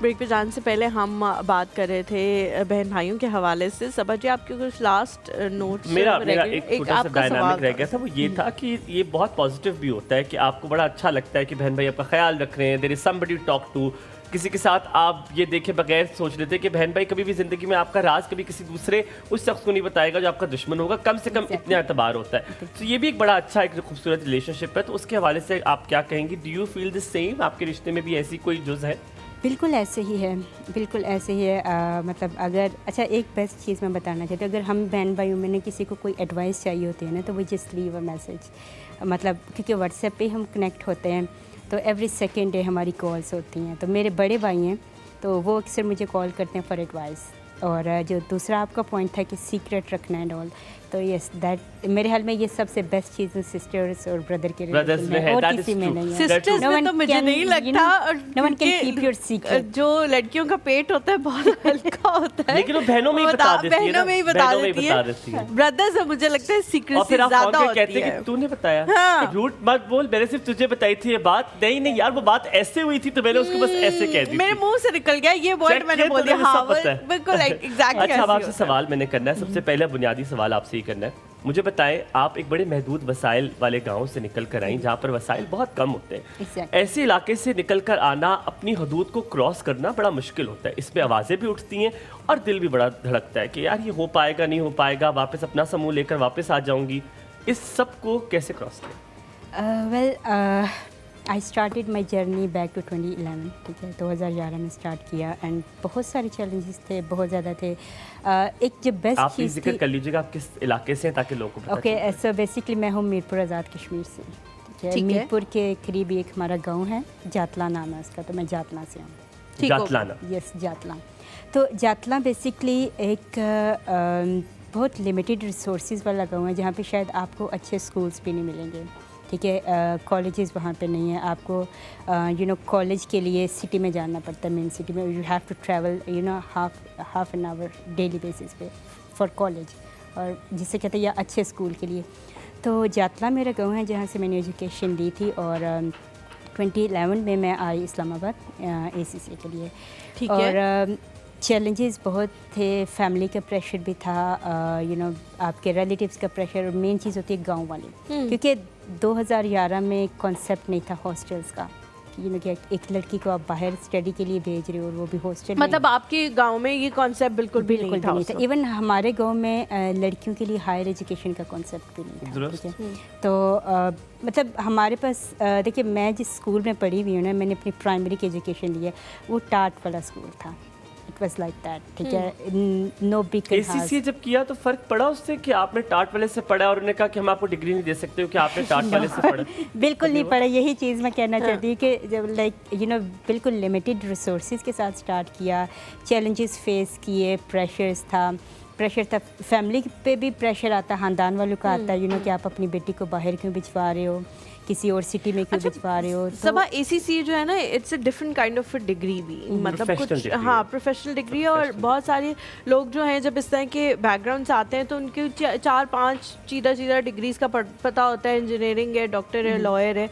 Break पे जाने से पहले हम बात कर रहे थे बहन भाइयों के हवाले से। सबा जी, आपके कुछ लास्ट नोट्स? मेरा एक छोटा सा डायनामिक रह गया था, वो ये था कि ये बहुत पॉजिटिव भी होता है कि आपको बड़ा अच्छा लगता है कि बहन भाई आपका ख्याल रख रहे हैं, there is somebody talk to. किसी के साथ आप ये देखे बगैर सोच लेते कि बहन भाई कभी भी जिंदगी में आपका राज कभी किसी दूसरे उस शख्स को नहीं बताएगा जो आपका दुश्मन होगा, कम से कम इतना एतबार होता है। तो ये भी एक बड़ा अच्छा एक खूबसूरत रिलेशनशिप है। तो उसके हवाले से आप क्या कहेंगी? Do you feel the same? आपके रिश्ते में भी ऐसी कोई जुज़ है? बिल्कुल ऐसे ही है, बिल्कुल ऐसे ही है। मतलब अगर अच्छा एक बेस्ट चीज़ मैं बताना चाहती हूँ, अगर हम बहन भाइयों में ने किसी को कोई एडवाइस चाहिए होती है ना, तो वो जस्ट लीव अ मैसेज। मतलब क्योंकि व्हाट्सएप पे हम कनेक्ट होते हैं, तो एवरी सेकेंड डे हमारी कॉल्स होती हैं। तो मेरे बड़े भाई हैं, तो वो अक्सर मुझे कॉल करते हैं फॉर एडवाइस। और जो दूसरा आपका पॉइंट था कि सीक्रेट रखना एंड ऑल, तो यस दैट मेरे ख्याल में ये सबसे बेस्ट चीज़ सिस्टर्स और ब्रदर के रिलेशन में और किसी में नहीं है। सिस्टर्स में तो मुझे नहीं लगता, no one can keep your secret. जो लड़कियों का पेट होता है बहुत हल्का होता है, लेकिन वो बहनों में ही बता देती है, बहनों में ही बता देती है। ब्रदर्स मुझे लगता है सीक्रेसी ज्यादा होती है। कहते हैं कि तूने बताया, हाँ। झूठ मत बोल, मैंने सिर्फ तुझे बताई थी ये बात। नहीं यार, वो बात ऐसे हुई थी तो मैंने उसको बस ऐसे कह दी। मेरे मुंह से निकल गया ये वर्ड, मैंने बोल दिया। हाँ बिल्कुल एग्जैक्टली। अच्छा, अब आपसे सवाल मैंने करना है, सबसे पहले बुनियादी सवाल आपसे ही करना है। मुझे बताएं, आप एक बड़े महदूद वसाइल वाले गांव से निकल कर आई, जहाँ पर वसाइल बहुत कम होते हैं। ऐसे इलाके से निकल कर आना, अपनी हदूद को क्रॉस करना बड़ा मुश्किल होता है। इसमें आवाज़ें भी उठती हैं और दिल भी बड़ा धड़कता है कि यार ये हो पाएगा नहीं हो पाएगा, वापस अपना समूह लेकर वापस आ जाऊंगी। इस सब को कैसे क्रॉस किया? Well I started my journey back to 2011। ठीक है, 2011 में स्टार्ट किया एंड बहुत सारे चैलेंजेस थे, बहुत ज़्यादा थे। एक जो बेस्ट आप चीज़ जिक्र कर लीजिएगा आप किस इलाके से हैं, ताकि लोगों को पता ओके, सो बेसिकली मैं हूँ मीरपुर आज़ाद कश्मीर से। ठीक है, मीरपुर के करीब एक हमारा गांव है, जातला नाम है उसका, तो मैं जातला से हूँ। जातलाना? यस, जातला। तो जातला बेसिकली एक बहुत लिमिटेड रिसोर्सेज वाला गाँव है, जहाँ पे शायद आपको अच्छे स्कूल्स भी नहीं मिलेंगे। ठीक है, कॉलेजेस वहाँ पे नहीं है। आपको कॉलेज के लिए सिटी में जाना पड़ता है, मेन सिटी में। You have to travel half an hour daily basis पे फॉर कॉलेज, और जिसे कहते हैं या अच्छे स्कूल के लिए। तो जातला मेरा गाँव है, जहाँ से मैंने एजुकेशन ली थी। और 2011 में मैं आई इस्लामाबाद ACCA के लिए। ठीक और है। चैलेंजेस बहुत थे, फैमिली का प्रेशर भी था, आपके रिलेटिव्स का प्रेशर, और मेन चीज़ होती है गांव वाली। क्योंकि 2011 में कॉन्सेप्ट नहीं था हॉस्टल्स का, कि एक लड़की को आप बाहर स्टडी के लिए भेज रहे हो और वो भी हॉस्टल। मतलब आपके गांव में ये कॉन्सेप्ट बिल्कुल भी नहीं था। इवन हमारे गांव में लड़कियों के लिए हायर एजुकेशन का कॉन्सेप्ट भी नहीं था। ठीक है, तो मतलब हमारे पास देखिए, मैं जिस स्कूल में पढ़ी हुई हूँ ना, मैंने अपनी प्राइमरी की एजुकेशन ली है, वो टाट वाला स्कूल था। It was like that. ठीक है, नो बिग। ACCA जब किया तो फर्क पड़ा उससे कि आपने टाट वाले से पढ़ा और उन्होंने कहा कि हम आपको डिग्री नहीं दे सकते हो कि आपने टाट वाले से पढ़ा? बिल्कुल नहीं पढ़ा। यही चीज़ मैं कहना चाहती हूँ कि जब बिल्कुल लिमिटेड रिसोर्सेज के साथ स्टार्ट किया, चैलेंजेस फेस किए, प्रेशर था, फैमिली पे भी प्रेशर आता, ख़ानदान वालों का आता है, कि आप अपनी बेटी को बाहर क्यों भिजवा रहे हो, किसी और सिटी में क्यों भिजवा रहे हो। सबा ACCA जो है ना, it's a different kind of degree भी, मतलब कुछ प्रोफेशनल डिग्री। और बहुत सारे लोग जो हैं जब इस तरह के बैकग्राउंड से आते हैं तो उनके 4-5 सीधा डिग्रीज का पता होता है, इंजीनियरिंग है, डॉक्टर है, लॉयर है।